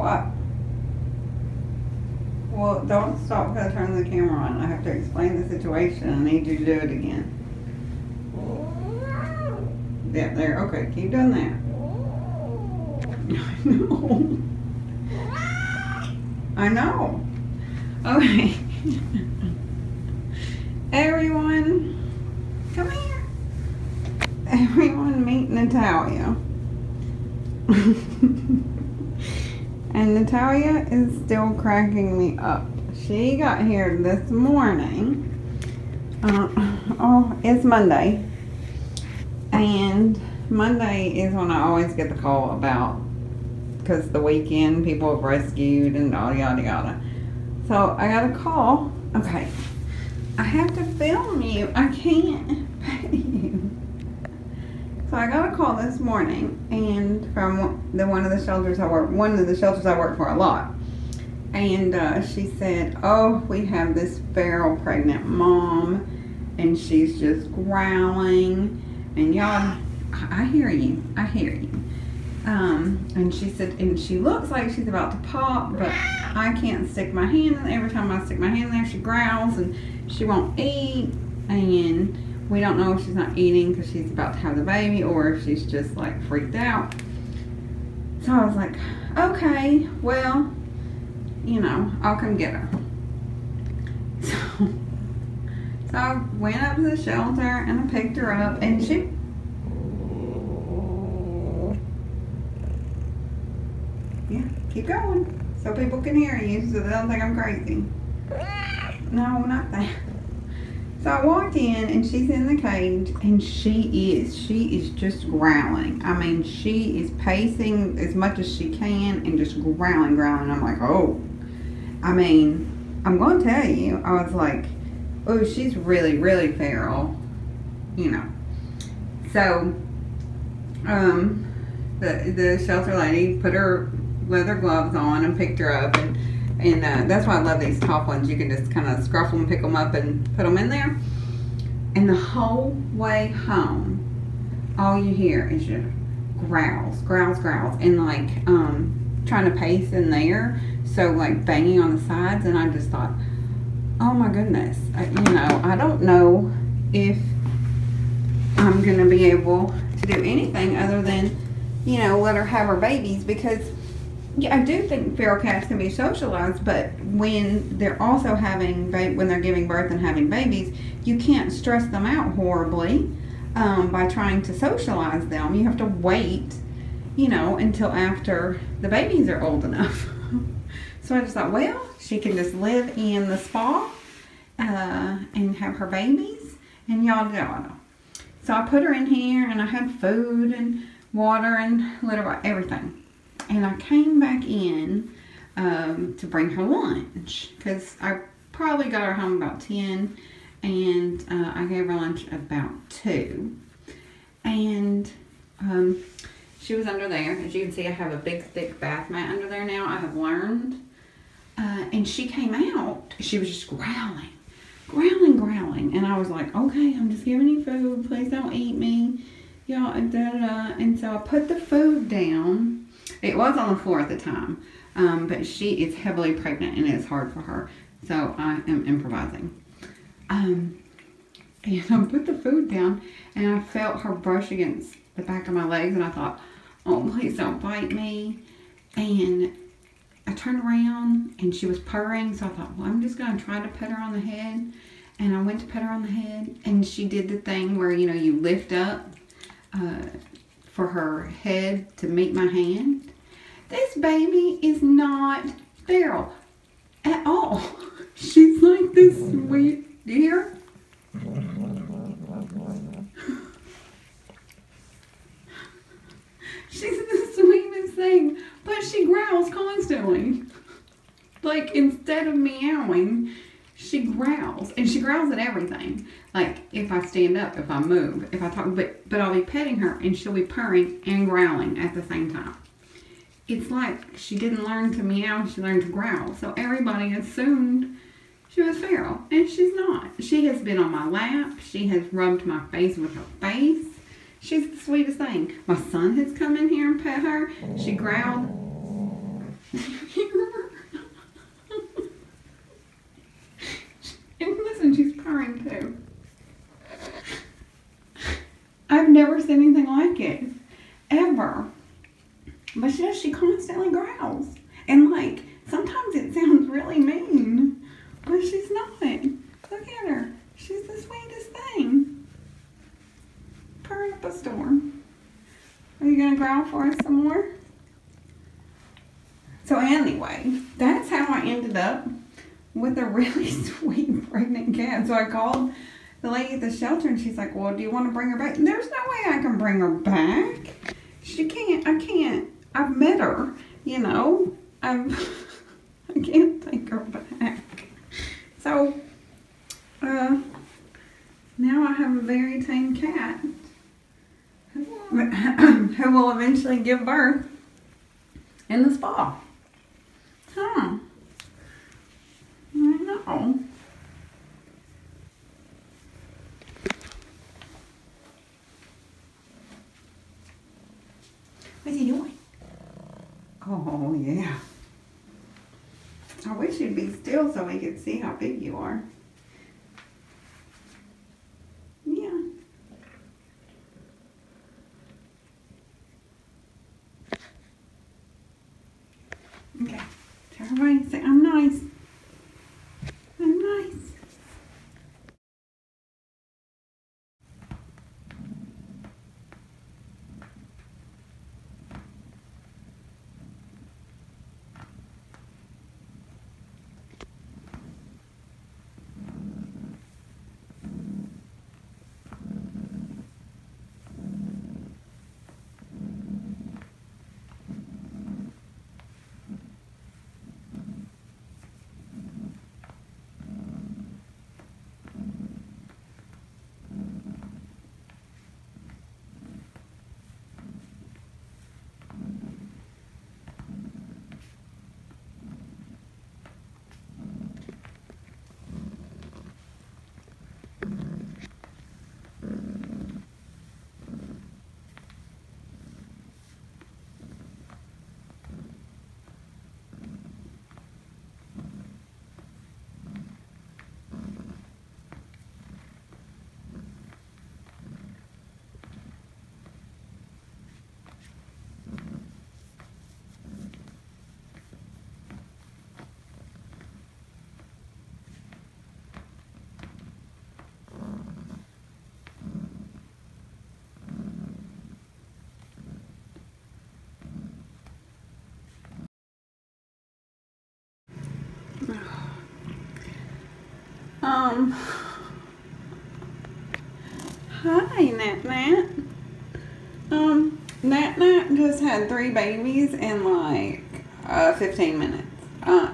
What? Well, don't stop because I turn the camera on. I have to explain the situation. I need you to do it again. Yeah, there. Okay, keep doing that. I know. Okay. Everyone, come here. Everyone meet Natalia. And Natalia is still cracking me up. She got here this morning. It's Monday. And Monday is when I always get the call about, because the weekend people have rescued and yada yada yada. So I got a call. Okay. I have to film you. I can't pay you. So I got a call this morning, and from one of the shelters I work for a lot, and she said, "Oh, we have this feral pregnant mom, and she's just growling, and y'all, I hear you, and she said, and she looks like she's about to pop, but I can't stick my hand in. Every time I stick my hand in there, she growls, and she won't eat, and we don't know if she's not eating because she's about to have the baby or if she's just like freaked out." So I was like, okay, well, you know, I'll come get her. So I went up to the shelter and I picked her up, and she, yeah, keep going so people can hear you so they don't think I'm crazy. No, not that. So I walked in, and she's in the cage, and she is just growling. I mean, she is pacing as much as she can and just growling. I'm like, oh. I mean, I'm going to tell you, I was like, oh, she's really, really feral, you know. So, the shelter lady put her leather gloves on and picked her up, and that's why I love these top ones. You can just kind of scruff them, pick them up, and put them in there. And the whole way home, all you hear is just growls, and like trying to pace in there, so like banging on the sides. And I just thought, oh my goodness, you know, I don't know if I'm gonna be able to do anything other than, you know, let her have her babies, because yeah, I do think feral cats can be socialized, but when they're also when they're giving birth and having babies, you can't stress them out horribly by trying to socialize them. You have to wait, you know, until after the babies are old enough. So I just thought, well, she can just live in the spa and have her babies and yada yada. So I put her in here, and I had food and water and litter, everything. And I came back in to bring her lunch, because I probably got her home about 10, and I gave her lunch about 2. And she was under there. As you can see, I have a big thick bath mat under there now. I have learned. And she came out. She was just growling. And I was like, okay, I'm just giving you food. Please don't eat me. Y'all, And so I put the food down. It was on the floor at the time, but she is heavily pregnant, and it's hard for her, so I am improvising. And I put the food down, and I felt her brush against the back of my legs, and I thought, oh, please don't bite me. And I turned around, and she was purring, so I thought, well, I'm just going to try to pet her on the head. And I went to pet her on the head, and she did the thing where, you know, you lift up for her head to meet my hand. This baby is not feral at all. She's like this sweet, do you hear her? She's the sweetest thing, but she growls constantly. Like, instead of meowing, she growls, and she growls at everything. Like, if I stand up, if I move, if I talk, but I'll be petting her, and she'll be purring and growling at the same time. It's like she didn't learn to meow, she learned to growl. So everybody assumed she was feral, and she's not. She has been on my lap. She has rubbed my face with her face. She's the sweetest thing. My son has come in here and pet her. She growled. And listen, she's purring too. I've never seen anything like it. Ever. But she constantly growls. And like, sometimes it sounds really mean. But she's not. Look at her. She's the sweetest thing. Purring up a storm. Are you going to growl for us some more? So anyway, that's how I ended up with a really sweet pregnant cat. So I called the lady at the shelter and she's like, well, do you want to bring her back? There's no way I can bring her back. She can't, I can't. I've met her, you know. I can't take her back. So, now I have a very tame cat who will eventually give birth in the spa. Huh. I know. What's he doing? Oh, yeah. I wish you'd be still so we could see how big you are. Yeah. Okay. Tell everybody, say I'm nice. I'm nice. Hi, Nat Nat. Nat Nat just had 3 babies in like 15 minutes.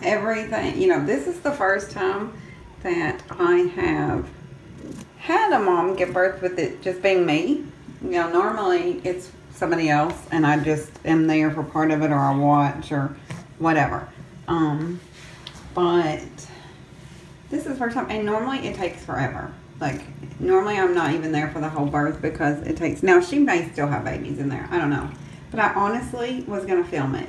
Everything, you know, this is the first time that I have had a mom give birth with it just being me. You know, normally it's somebody else and I just am there for part of it or I watch or whatever. But this is the first time, and normally it takes forever. Like, normally I'm not even there for the whole birth because it takes, now she may still have babies in there, I don't know. But I honestly was going to film it.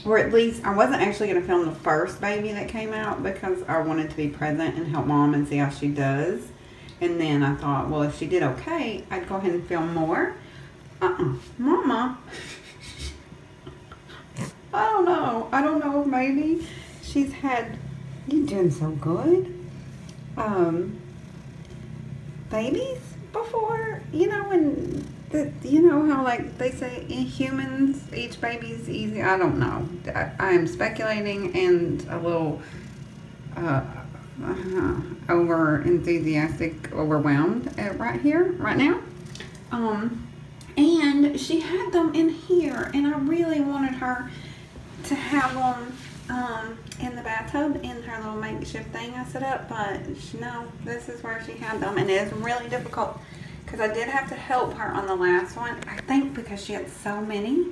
Or at least, I wasn't actually going to film the first baby that came out because I wanted to be present and help mom and see how she does. And then I thought, well, if she did okay, I'd go ahead and film more. Mama. I don't know if maybe she's had, you're doing so good. Babies before, you know, and you know how like they say in humans each baby's easy. I don't know. I am speculating and a little over enthusiastic, overwhelmed right here, right now. And she had them in here, and I really wanted her to have them in the bathtub in her little makeshift thing I set up, but no, this is where she had them, and it is really difficult because I did have to help her on the last one. I think because she had so many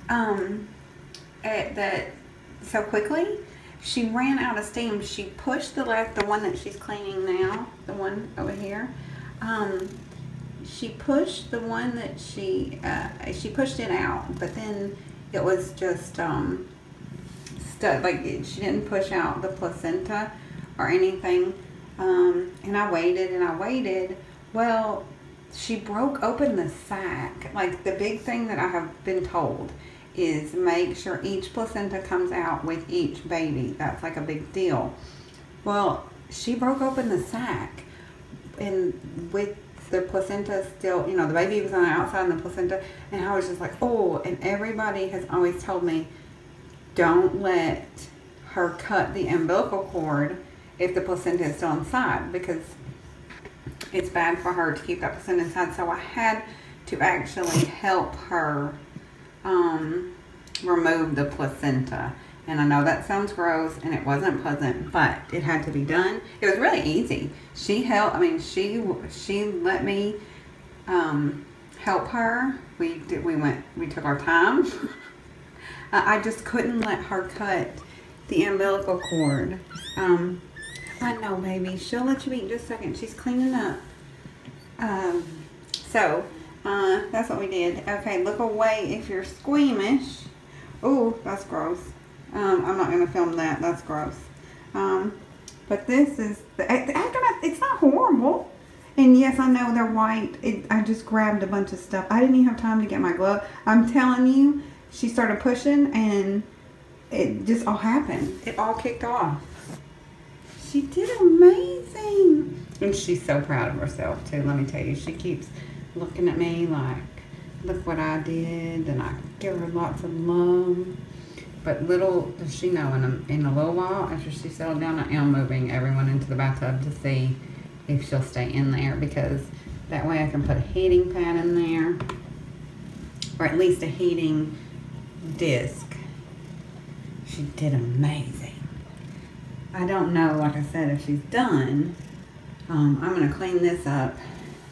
that so quickly she ran out of steam. She pushed the one that she's cleaning now, the one over here. She pushed the one that she pushed it out, but then it was just stuck, like she didn't push out the placenta or anything. And I waited and I waited. Well, she broke open the sac. Like, the big thing that I have been told is make sure each placenta comes out with each baby. That's like a big deal. Well, she broke open the sac, and with the placenta still, you know, the baby was on the outside and the placenta, and I was just like, oh. And everybody has always told me, don't let her cut the umbilical cord if the placenta is still inside, because it's bad for her to keep that placenta inside. So I had to actually help her remove the placenta. And I know that sounds gross and it wasn't pleasant, but it had to be done. It was really easy. She helped, I mean, she let me help her. We took our time. I just couldn't let her cut the umbilical cord. I know, baby. She'll let you eat in just a second. She's cleaning up. So that's what we did. Okay, look away if you're squeamish. Oh, that's gross. I'm not going to film that. That's gross. But this is, it's not horrible. And yes, I know they're white. I just grabbed a bunch of stuff. I didn't even have time to get my glove. I'm telling you, she started pushing and it just all happened. It all kicked off. She did amazing. And she's so proud of herself too, let me tell you. She keeps looking at me like, look what I did. And I give her lots of love. But little does she know, in a little while, after she settled down, I am moving everyone into the bathtub to see if she'll stay in there, because that way I can put a heating pad in there, or at least a heating disc. She did amazing. I don't know, like I said, if she's done. I'm going to clean this up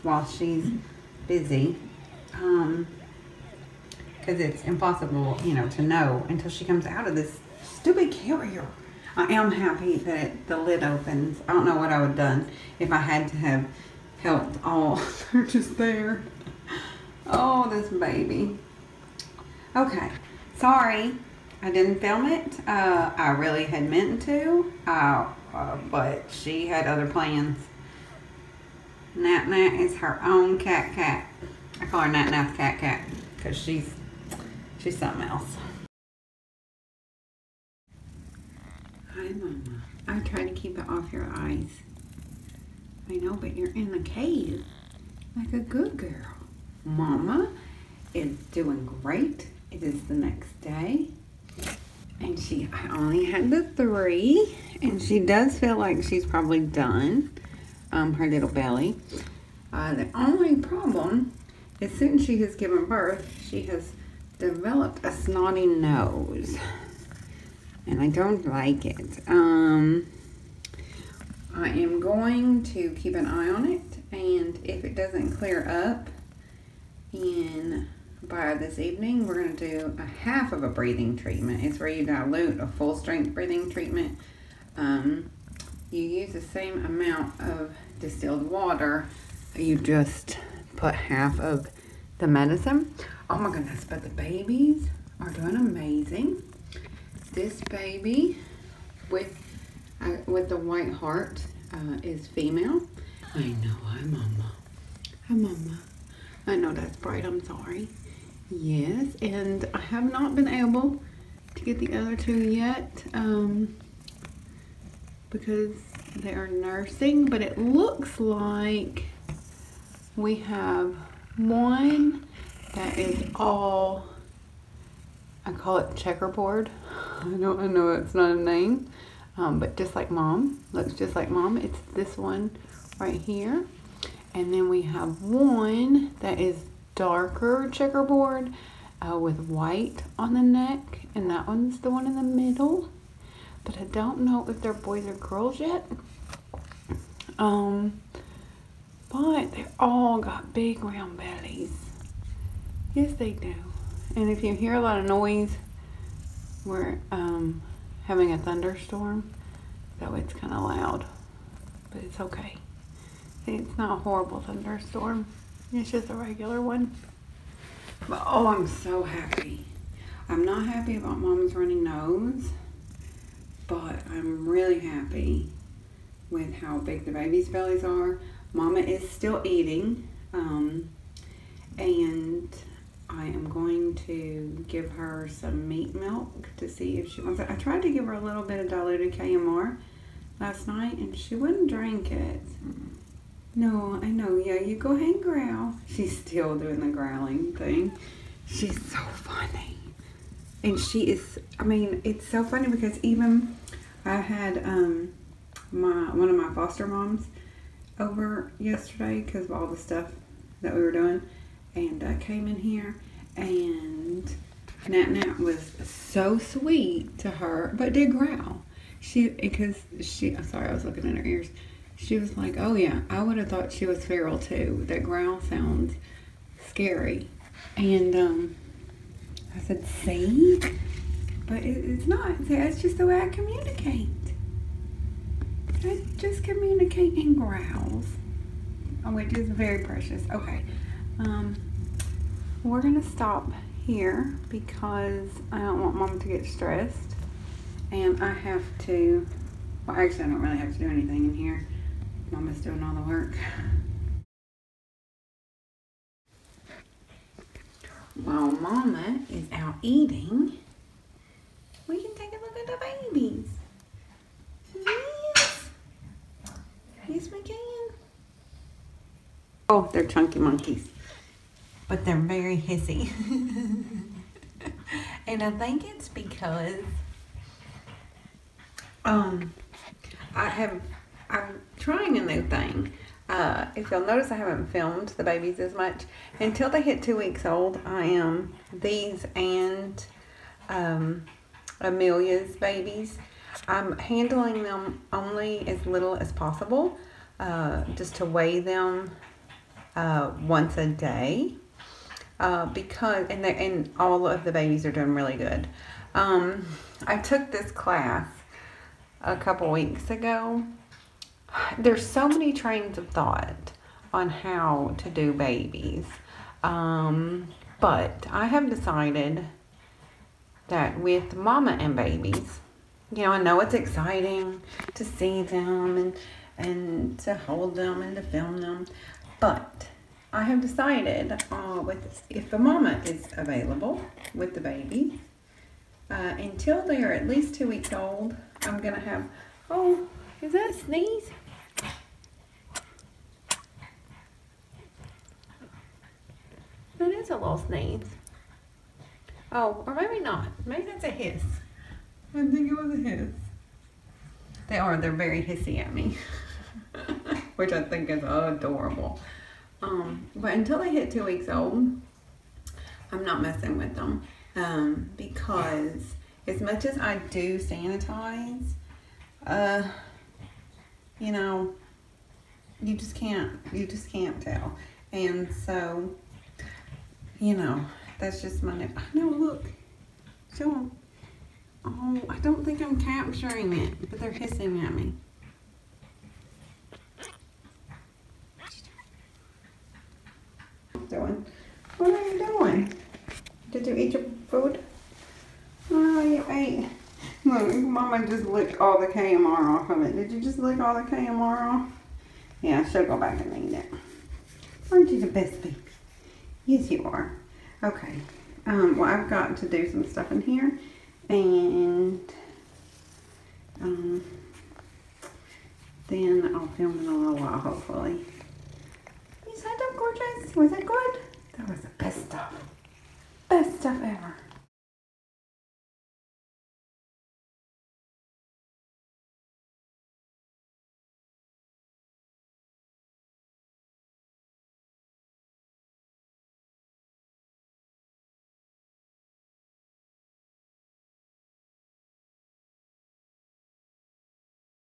while she's busy. Because it's impossible, you know, to know until she comes out of this stupid carrier. I am happy that the lid opens. I don't know what I would have done if I had to have helped all. They're just there. Oh, this baby. Okay. Sorry, I didn't film it. I really had meant to, but she had other plans. Nat Nat is her own cat. I call her Nat Nat's cat because she's something else. Hi, Mama. I try to keep it off your eyes. I know, but you're in the cave like a good girl. Mama is doing great. It is the next day. And I only had the 3. And she does feel like she's probably done. Her little belly. The only problem is since she has given birth, she has developed a snotty nose. And I don't like it. I am going to keep an eye on it. And if it doesn't clear up by this evening, we're going to do a half of a breathing treatment. It's where you dilute a full strength breathing treatment. You use the same amount of distilled water. You just put half of the medicine. Oh my goodness, but the babies are doing amazing. This baby with the white heart is female. I know, hi Mama. Hi Mama. I know that's bright, I'm sorry. Yes, and I have not been able to get the other 2 yet because they are nursing, but it looks like we have one that is all, I call it checkerboard. I know it's not a name, but just like Mom, looks just like Mom. It's this one right here. And then we have one that is darker checkerboard with white on the neck, and that one's the one in the middle. But I don't know if they're boys or girls yet. But they all got big round bellies. Yes, they do. And if you hear a lot of noise, we're having a thunderstorm, so it's kind of loud, but it's okay. It's not a horrible thunderstorm. It's just a regular one. But oh, I'm so happy. I'm not happy about Mama's runny nose, but I'm really happy with how big the baby's bellies are. Mama is still eating, and I am going to give her some meat milk to see if she wants it. I tried to give her a little bit of diluted KMR last night, and she wouldn't drink it. No, I know. Yeah, you go ahead and growl. She's still doing the growling thing. She's so funny. And she is, I mean, it's so funny because even I had one of my foster moms over yesterday because of all the stuff that we were doing. And I came in here and Nat Nat was so sweet to her, but did growl. I'm sorry, I was looking at her ears. She was like, oh yeah, I would have thought she was feral too. That growl sounds scary. And I said, see? But it's not. That's just the way I communicate. I just communicate in growls. Oh, which is very precious. Okay. We're going to stop here because I don't want Mom to get stressed. And I have to, well, actually I don't really have to do anything in here. Mama's doing all the work. While Mama is out eating, we can take a look at the babies. Yes. Yes, we can. Oh, they're chunky monkeys. But they're very hissy. And I think it's because I'm trying a new thing. If you'll notice, I haven't filmed the babies as much. Until they hit 2 weeks old, I am these and Amelia's babies. I'm handling them only as little as possible, just to weigh them once a day. Because and all of the babies are doing really good. I took this class a couple weeks ago. There's so many trains of thought on how to do babies, but I have decided that with Mama and babies, you know, I know it's exciting to see them and to hold them and to film them, but I have decided if the Mama is available with the babies, until they are at least 2 weeks old, I'm going to have, oh, is that a sneeze? That is a little sneeze. Oh, or maybe not. Maybe that's a hiss. I think it was a hiss. They're very hissy at me. Which I think is adorable. But until they hit 2 weeks old, I'm not messing with them. Because as much as I do sanitize, you know, you just can't tell. And so, you know, that's just my, I know, look, show them. Oh, I don't think I'm capturing it, but they're hissing at me. What are you doing? Did you eat your food? Oh, you ate. Look, Mama just licked all the KMR off of it. Did you just lick all the KMR off? Yeah, she'll go back and eat it. Aren't you the best baby? Yes, you are. Okay. Well, I've got to do some stuff in here. And then I'll film in a little while, hopefully. You said that, gorgeous? Was it good? That was the best stuff. Best stuff ever.